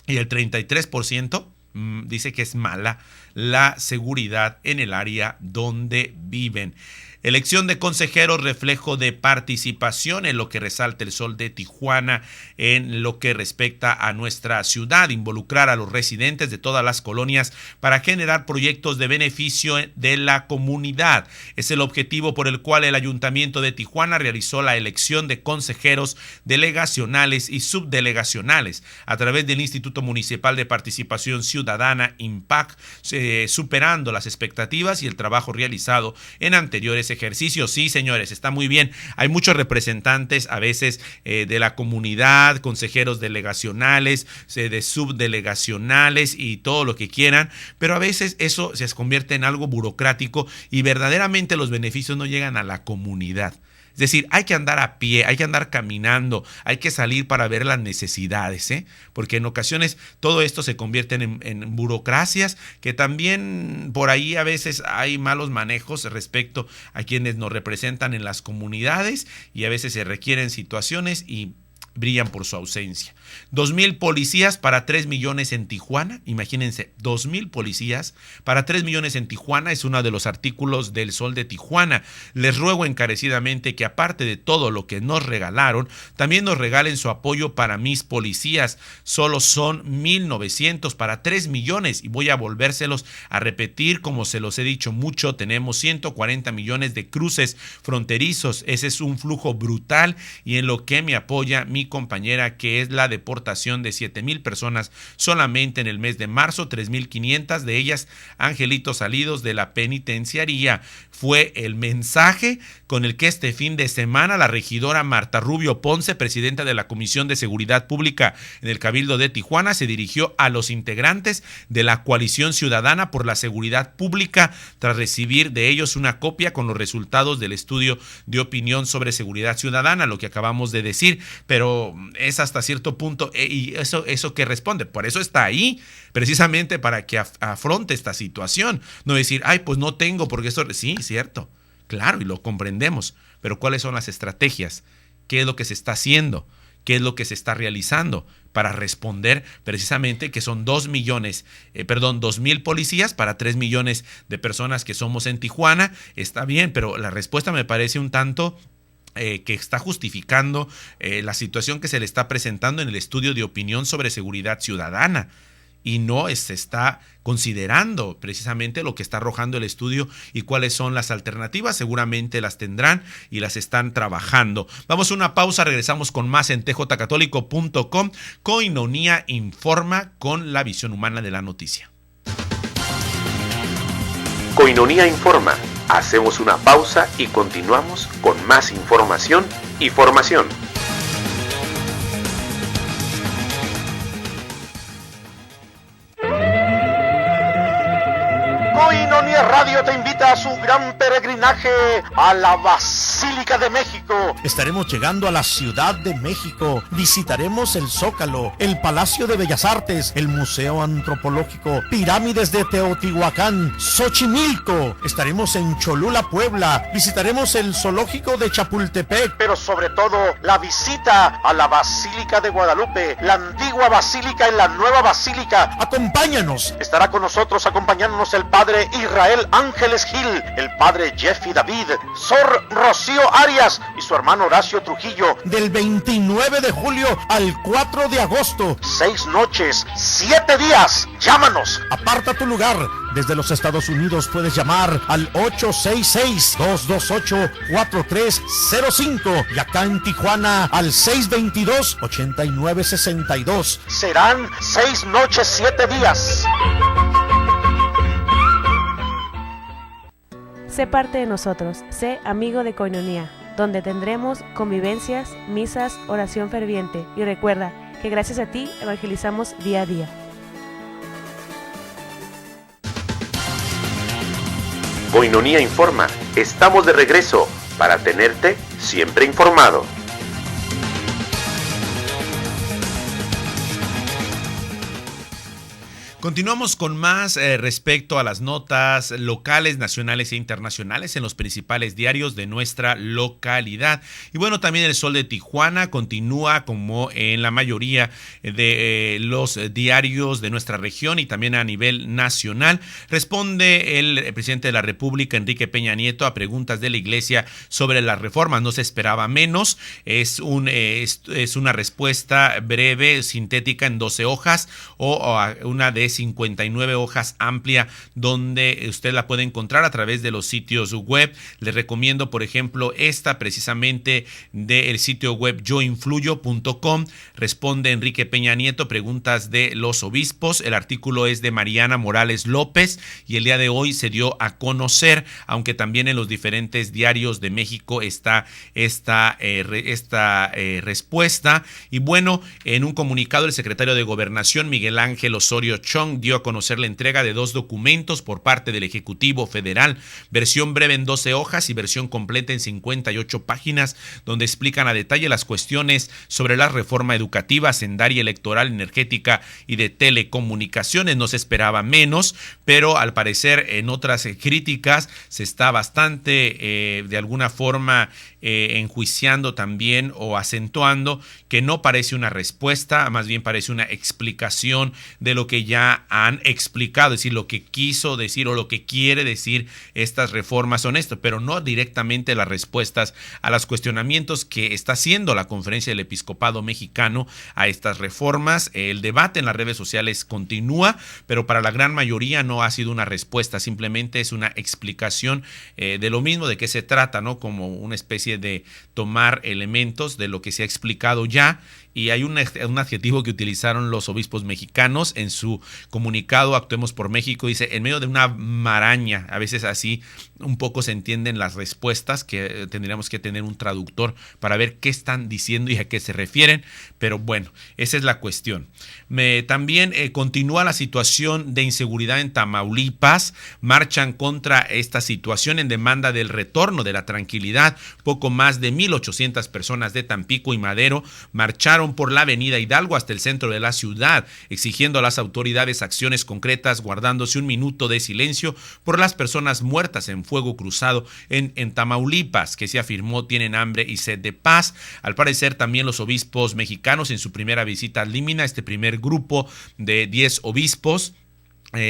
Speaker 2: Y el 33% dice que es mala la seguridad en el área donde viven. Elección de consejeros, reflejo de participación en lo que resalta el Sol de Tijuana en lo que respecta a nuestra ciudad, involucrar a los residentes de todas las colonias para generar proyectos de beneficio de la comunidad. Es el objetivo por el cual el Ayuntamiento de Tijuana realizó la elección de consejeros delegacionales y subdelegacionales a través del Instituto Municipal de Participación Ciudadana, IMPAC, superando las expectativas y el trabajo realizado en anteriores ejercicios. Sí, señores, está muy bien. Hay muchos representantes a veces de la comunidad, consejeros delegacionales, de subdelegacionales y todo lo que quieran, pero a veces eso se convierte en algo burocrático y verdaderamente los beneficios no llegan a la comunidad. Es decir, hay que andar a pie, hay que andar caminando, hay que salir para ver las necesidades, porque en ocasiones todo esto se convierte en burocracias que también por ahí a veces hay malos manejos respecto a quienes nos representan en las comunidades y a veces se requieren situaciones y brillan por su ausencia. 2,000 policías para 3 millones en Tijuana. Imagínense, 2,000 policías para 3 millones en Tijuana es uno de los artículos del Sol de Tijuana. Les ruego encarecidamente que aparte de todo lo que nos regalaron, también nos regalen su apoyo para mis policías. Solo son 1,900 para 3 millones y voy a volvérselos a repetir como se los he dicho mucho. Tenemos 140 millones de cruces fronterizos. Ese es un flujo brutal y en lo que me apoya mi compañera, que es la deportación de 7,000 personas solamente en el mes de marzo, 3,500 de ellas angelitos salidos de la penitenciaría. Fue el mensaje con el que este fin de semana la regidora Marta Rubio Ponce, presidenta de la Comisión de Seguridad Pública en el Cabildo de Tijuana, se dirigió a los integrantes de la Coalición Ciudadana por la Seguridad Pública tras recibir de ellos una copia con los resultados del estudio de opinión sobre seguridad ciudadana, lo que acabamos de decir, pero es hasta cierto punto, y eso que responde, por eso está ahí, precisamente para que afronte esta situación, no decir, ay, pues no tengo, porque esto, sí, cierto, claro, y lo comprendemos, pero ¿cuáles son las estrategias? ¿Qué es lo que se está haciendo? ¿Qué es lo que se está realizando para responder precisamente que son 2,000 policías para 3 millones de personas que somos en Tijuana? Está bien, pero la respuesta me parece un tanto que está justificando la situación que se le está presentando en el estudio de opinión sobre seguridad ciudadana y no se está considerando precisamente lo que está arrojando el estudio y cuáles son las alternativas. Seguramente las tendrán y las están trabajando. Vamos a una pausa, regresamos con más en tjcatólico.com. Koinonia Informa, con la visión humana de la noticia.
Speaker 1: Koinonia Informa. Hacemos una pausa y continuamos con más información y formación.
Speaker 14: Koinonia Radio te invita a su gran peregrinaje a la Basílica de México.
Speaker 15: Estaremos llegando a la Ciudad de México. Visitaremos el Zócalo, el Palacio de Bellas Artes, el Museo Antropológico, pirámides de Teotihuacán, Xochimilco. Estaremos en Cholula, Puebla. Visitaremos el Zoológico de Chapultepec.
Speaker 14: Pero sobre todo, la visita a la Basílica de Guadalupe, la antigua basílica y la nueva basílica.
Speaker 15: Acompáñanos.
Speaker 14: Estará con nosotros acompañándonos el Padre Israel Ángeles Gil, el Padre Jeffy David, Sor Rocío Arias y su hermano Horacio Trujillo.
Speaker 15: Del 29 de julio al 4 de agosto.
Speaker 14: 6 noches, 7 días. Llámanos.
Speaker 15: Aparta tu lugar. Desde los Estados Unidos puedes llamar al 866-228-4305 y acá en Tijuana al 622-8962.
Speaker 14: Serán 6 noches, 7 días.
Speaker 6: Sé parte de nosotros, sé amigo de Koinonia, donde tendremos convivencias, misas, oración ferviente y recuerda que gracias a ti evangelizamos día a día.
Speaker 1: Koinonia Informa, estamos de regreso para tenerte siempre informado.
Speaker 2: Continuamos con más respecto a las notas locales, nacionales e internacionales en los principales diarios de nuestra localidad. Y bueno, también el Sol de Tijuana continúa como en la mayoría de los diarios de nuestra región y también a nivel nacional. Responde el presidente de la República, Enrique Peña Nieto, a preguntas de la Iglesia sobre las reformas. No se esperaba menos. Es una respuesta breve, sintética, en 12 hojas o una de 59 hojas amplia, donde usted la puede encontrar a través de los sitios web. Le recomiendo, por ejemplo, esta precisamente del sitio web yoinfluyo.com. Responde Enrique Peña Nieto, preguntas de los obispos. El artículo es de Mariana Morales López y el día de hoy se dio a conocer, aunque también en los diferentes diarios de México está esta respuesta. Y bueno, en un comunicado el secretario de Gobernación, Miguel Ángel Osorio Chong, dio a conocer la entrega de 2 documentos por parte del Ejecutivo Federal, versión breve en 12 hojas y versión completa en 58 páginas, donde explican a detalle las cuestiones sobre la reforma educativa, hacendaria, electoral, energética y de telecomunicaciones. No se esperaba menos, pero al parecer en otras críticas se está bastante de alguna forma enjuiciando también o acentuando que no parece una respuesta, más bien parece una explicación de lo que ya han explicado, es decir, lo que quiso decir o lo que quiere decir estas reformas son esto, pero no directamente las respuestas a los cuestionamientos que está haciendo la Conferencia del Episcopado Mexicano a estas reformas. El debate en las redes sociales continúa, pero para la gran mayoría no ha sido una respuesta, simplemente es una explicación de lo mismo, de qué se trata, ¿no? Como una especie de tomar elementos de lo que se ha explicado ya. Y hay un adjetivo que utilizaron los obispos mexicanos en su comunicado Actuemos por México. Dice, en medio de una maraña, a veces así un poco se entienden las respuestas, que tendríamos que tener un traductor para ver qué están diciendo y a qué se refieren. Pero bueno, esa es la cuestión. También continúa la situación de inseguridad en Tamaulipas. Marchan contra esta situación en demanda del retorno de la tranquilidad. Poco más de 1,800 personas de Tampico y Madero marcharon por la avenida Hidalgo hasta el centro de la ciudad, exigiendo a las autoridades acciones concretas, guardándose un minuto de silencio por las personas muertas en fuego cruzado en Tamaulipas, que se afirmó tienen hambre y sed de paz. Al parecer también los obispos mexicanos en su primera visita a Límina, este primer grupo de 10 obispos,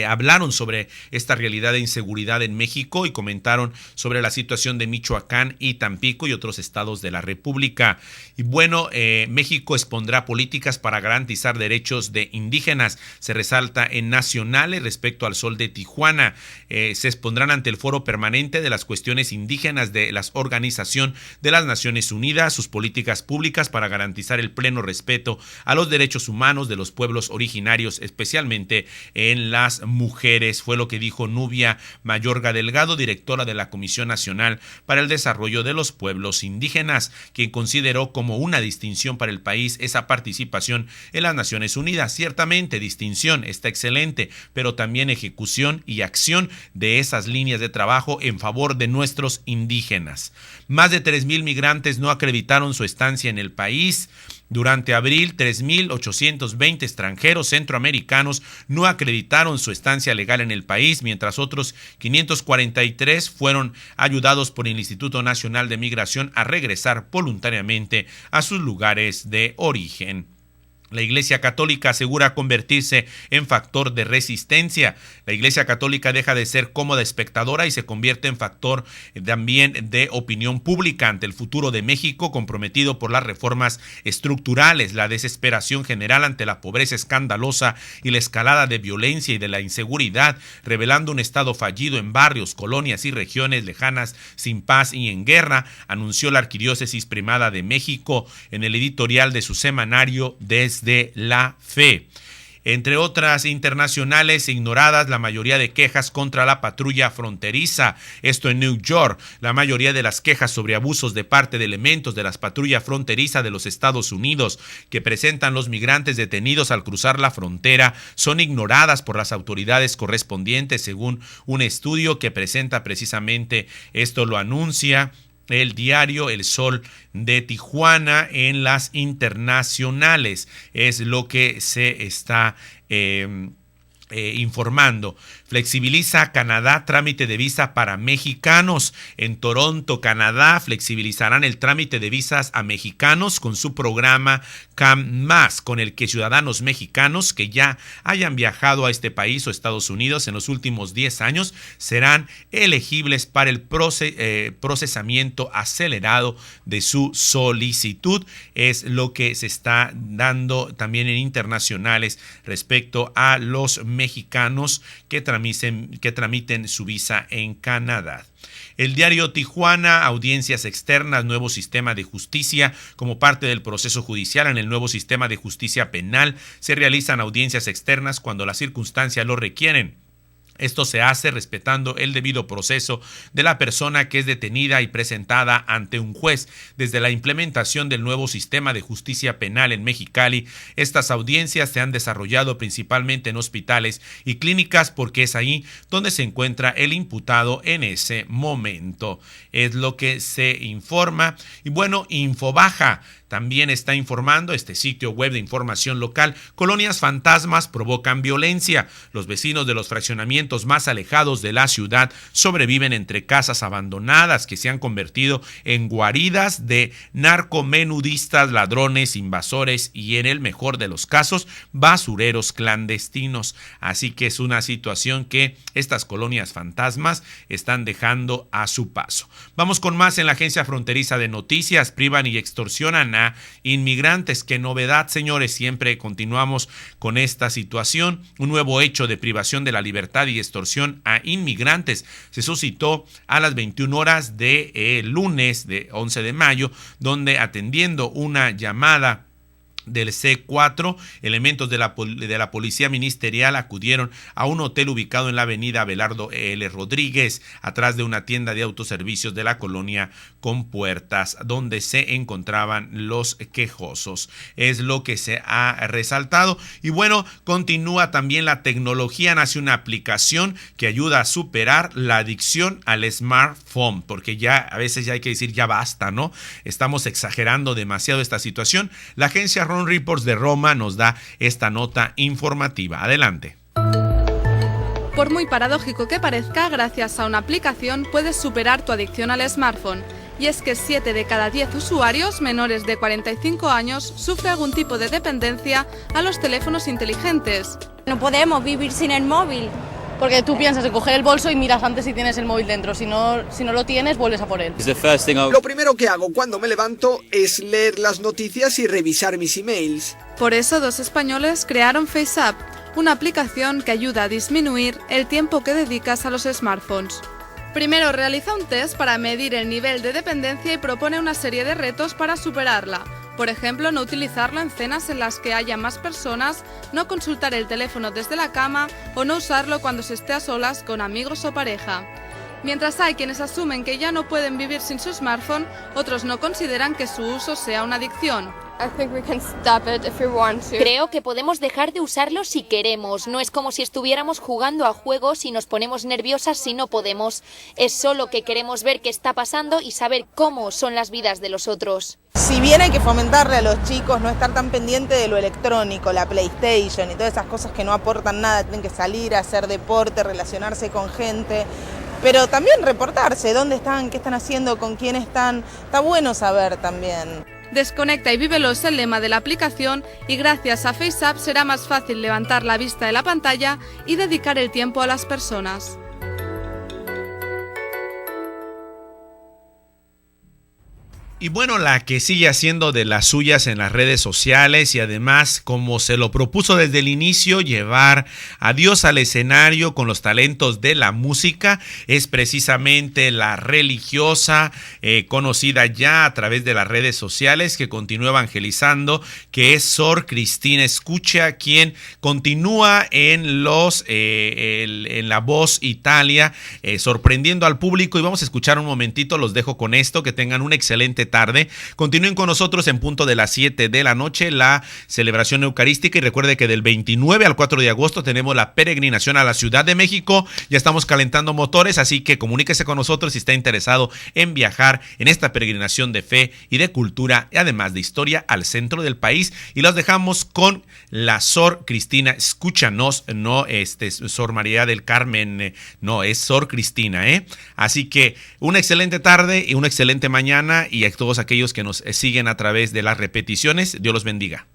Speaker 2: hablaron sobre esta realidad de inseguridad en México y comentaron sobre la situación de Michoacán y Tampico y otros estados de la República. Y bueno, México expondrá políticas para garantizar derechos de indígenas. Se resalta en nacionales respecto al Sol de Tijuana. Se expondrán ante el Foro Permanente de las Cuestiones Indígenas de la Organización de las Naciones Unidas sus políticas públicas para garantizar el pleno respeto a los derechos humanos de los pueblos originarios, especialmente en las mujeres. Fue lo que dijo Nubia Mayorga Delgado, directora de la Comisión Nacional para el Desarrollo de los Pueblos Indígenas, quien consideró como una distinción para el país esa participación en las Naciones Unidas. Ciertamente, distinción está excelente, pero también ejecución y acción de esas líneas de trabajo en favor de nuestros indígenas. Más de 3,000 migrantes no acreditaron su estancia en el país. Durante abril, 3,820 extranjeros centroamericanos no acreditaron su estancia legal en el país, mientras otros 543 fueron ayudados por el Instituto Nacional de Migración a regresar voluntariamente a sus lugares de origen. La Iglesia Católica asegura convertirse en factor de resistencia. La Iglesia Católica deja de ser cómoda espectadora y se convierte en factor también de opinión pública ante el futuro de México, comprometido por las reformas estructurales, la desesperación general ante la pobreza escandalosa y la escalada de violencia y de la inseguridad, revelando un estado fallido en barrios, colonias y regiones lejanas, sin paz y en guerra, anunció la Arquidiócesis Primada de México en el editorial de su semanario Desde la Fe. Entre otras internacionales ignoradas, la mayoría de quejas contra la patrulla fronteriza. Esto en New York. La mayoría de las quejas sobre abusos de parte de elementos de las patrullas fronterizas de los Estados Unidos que presentan los migrantes detenidos al cruzar la frontera son ignoradas por las autoridades correspondientes, según un estudio que presenta precisamente esto. Lo anuncia el diario El Sol de Tijuana en las internacionales. Es lo que se está informando. Flexibiliza Canadá trámite de visa para mexicanos. En Toronto, Canadá, flexibilizarán el trámite de visas a mexicanos con su programa CAM+, con el que ciudadanos mexicanos que ya hayan viajado a este país o Estados Unidos en los últimos 10 años serán elegibles para el procesamiento acelerado de su solicitud. Es lo que se está dando también en internacionales respecto a los mexicanos que tramiten su visa en Canadá. El diario Tijuana, audiencias externas, nuevo sistema de justicia. Como parte del proceso judicial en el nuevo sistema de justicia penal, se realizan audiencias externas cuando las circunstancias lo requieren. Esto se hace respetando el debido proceso de la persona que es detenida y presentada ante un juez. Desde la implementación del nuevo sistema de justicia penal en Mexicali, estas audiencias se han desarrollado principalmente en hospitales y clínicas porque es ahí donde se encuentra el imputado en ese momento. Es lo que se informa. Y bueno, Infobaja también está informando, este sitio web de información local: colonias fantasmas provocan violencia. Los vecinos de los fraccionamientos más alejados de la ciudad sobreviven entre casas abandonadas que se han convertido en guaridas de narcomenudistas, ladrones, invasores y, en el mejor de los casos, basureros clandestinos. Así que es una situación que estas colonias fantasmas están dejando a su paso. Vamos con más en la Agencia Fronteriza de Noticias. Privan y extorsionan a inmigrantes. Qué novedad, señores, siempre continuamos con esta situación. Un nuevo hecho de privación de la libertad y extorsión a inmigrantes se suscitó a las 21 horas de lunes de 11 de mayo, donde, atendiendo una llamada del C4, elementos de la Policía Ministerial acudieron a un hotel ubicado en la avenida Abelardo L. Rodríguez, atrás de una tienda de autoservicios de la colonia Compuertas, donde se encontraban los quejosos. Es lo que se ha resaltado. Y bueno, continúa también la tecnología. Nace una aplicación que ayuda a superar la adicción al smartphone, porque ya a veces ya hay que decir ya basta, ¿no? Estamos exagerando demasiado esta situación. La agencia Ron Reports de Roma nos da esta nota informativa. Adelante.
Speaker 16: Por muy paradójico que parezca, gracias a una aplicación puedes superar tu adicción al smartphone. Y es que 7 de cada 10 usuarios menores de 45 años sufren algún tipo de dependencia a los teléfonos inteligentes.
Speaker 17: No podemos vivir sin el móvil. Porque tú piensas en coger el bolso y miras antes si tienes el móvil dentro. Si no lo tienes, vuelves a por él.
Speaker 18: Lo primero que hago cuando me levanto es leer las noticias y revisar mis emails.
Speaker 16: Por eso 2 españoles crearon FaceApp, una aplicación que ayuda a disminuir el tiempo que dedicas a los smartphones. Primero realiza un test para medir el nivel de dependencia y propone una serie de retos para superarla. Por ejemplo, no utilizarlo en cenas en las que haya más personas, no consultar el teléfono desde la cama o no usarlo cuando se esté a solas con amigos o pareja. Mientras hay quienes asumen que ya no pueden vivir sin su smartphone, otros no consideran que su uso sea una adicción.
Speaker 19: Creo que podemos dejar de usarlo si queremos. No es como si estuviéramos jugando a juegos y nos ponemos nerviosas si no podemos. Es solo que queremos ver qué está pasando y saber cómo son las vidas de los otros.
Speaker 20: Si bien hay que fomentarle a los chicos no estar tan pendiente de lo electrónico, la PlayStation y todas esas cosas que no aportan nada, tienen que salir a hacer deporte, relacionarse con gente, pero también reportarse, dónde están, qué están haciendo, con quién están, está bueno saber también.
Speaker 16: Desconecta y vívelo es el lema de la aplicación y gracias a FaceApp será más fácil levantar la vista de la pantalla y dedicar el tiempo a las personas.
Speaker 2: Y bueno, la que sigue haciendo de las suyas en las redes sociales y además, como se lo propuso desde el inicio, llevar a Dios al escenario con los talentos de la música, es precisamente la religiosa conocida ya a través de las redes sociales, que continúa evangelizando, que es Sor Cristina Escucha, quien continúa en La Voz Italia, sorprendiendo al público. Y vamos a escuchar un momentito, los dejo con esto, que tengan una excelente excelente tarde. Continúen con nosotros en punto de las 7 de la noche la celebración eucarística y recuerde que del 29 al 4 de agosto tenemos la peregrinación a la Ciudad de México. Ya estamos calentando motores, así que comuníquese con nosotros si está interesado en viajar en esta peregrinación de fe y de cultura y además de historia al centro del país. Y los dejamos con la Sor Cristina. Escúchanos, no Sor María del Carmen, no, es Sor Cristina, Así que una excelente tarde y una excelente mañana, y a todos aquellos que nos siguen a través de las repeticiones, Dios los bendiga.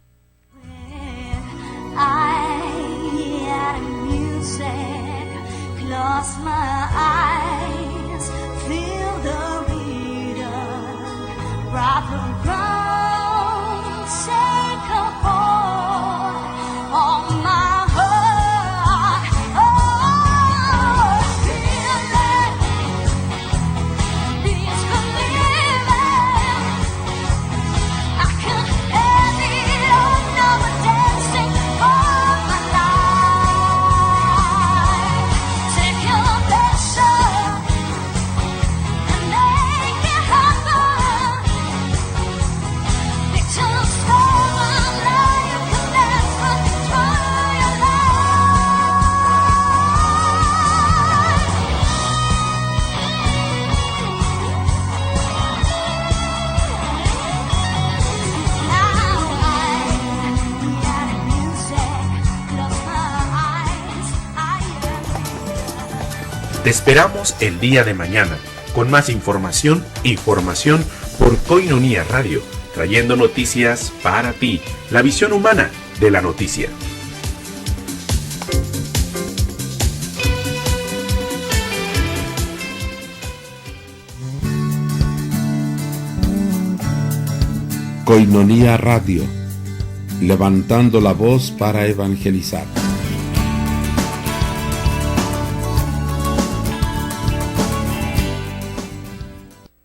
Speaker 1: Te esperamos el día de mañana con más información y formación por Koinonia Radio, trayendo noticias para ti, la visión humana de la noticia.
Speaker 21: Koinonia Radio, levantando la voz para evangelizar.